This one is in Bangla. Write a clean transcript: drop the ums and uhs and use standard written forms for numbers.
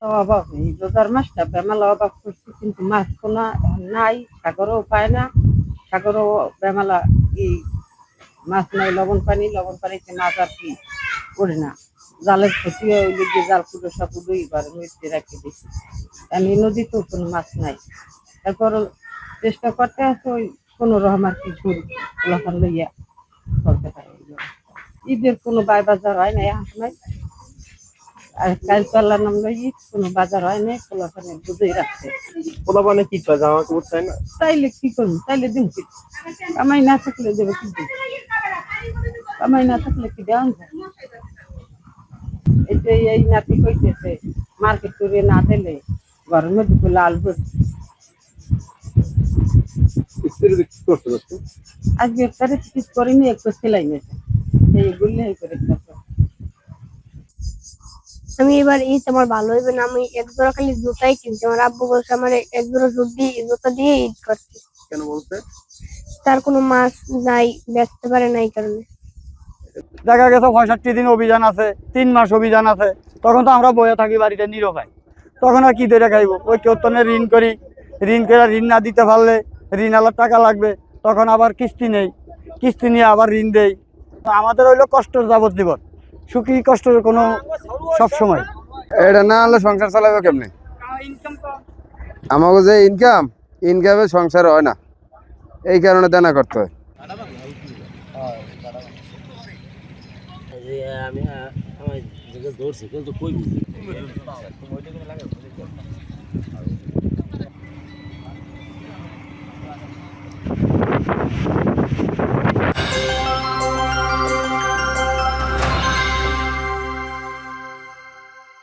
অভাব নেই, রোজার মাসটা বেমালা অভাব করছে, কিন্তু মাছ তো না নাই, সাগরও পায় না। সাগরও বেমালা এই মাছ নাই, লবণ পানিতে মাছ আর কি করি না। জালের ক্ষতি হইলে গিয়ে জাল কুটো সাপুডো এবার নদীতে রেখে দিচ্ছি, কারণ এই নদীতেও কোনো মাছ নাই। তারপর চেষ্টা করতে আছে ওই কোনো রকম আর কি করি, ওলাখান লইয়া চলতে পারে। ঈদের কোনো বাজার হয় না এখন নাই, আর কাল পাল্লা নাম লই ঈদ কোনো বাজার হয় নাই, ওলাখানে বুঝেই রাখছে। পোলা মানে কি চায়, জামা কাপড় চায় না? তাইলে কি করবো, তাইলে দিন কি, কামাই না থাকলে দেবে কি দিন, কামাই না থাকলে কি দেওয়া যায়। এই নাতি কইতেছে মার্কেট করে না দিলে ঘরের মধ্যে তো লাল হচ্ছে। স্ত্রী কি করতে পারছো? আজকে তারে কিছু করিনি, একটু সেলাই নিয়েছে, এইগুলি করে আমি এবার ঈদ আমার ভালো হইবে না, আমি এক জোড়া খালি জুতাই কিনছি। আমার আব্বু বলছে আমার এক জোড়া জুতা দিয়ে ঈদ করছি। কেন বলতে? তার কোনো মাছ নাই, বেচতে পারে না এই কারণে। দেখা গেছে 65 দিন অভিযান আছে, 3 মাস অভিযান আছে, তখন তো আমরা বয়ে থাকি বাড়িতে নিরপায়। তখন আর কি ধরে খাইব? ওই কেউতনে ঋণ করি, ঋণ করে ঋণ না দিতে পারলে ঋণ আলার টাকা লাগবে, তখন আবার কিস্তি নেই, কিস্তি নিয়ে আবার ঋণ দেই। আমাদের হইলো কষ্টের যাবজ্জীবন, সুখী কষ্টের কোনো সবসময়। এটা না হলে সংসার চালাবে কেমনে? আমাকে যে ইনকামে সংসার হয় না, এই কারণে দেনা করতে হয়। আমি ধরছি কিন্তু কই বুঝি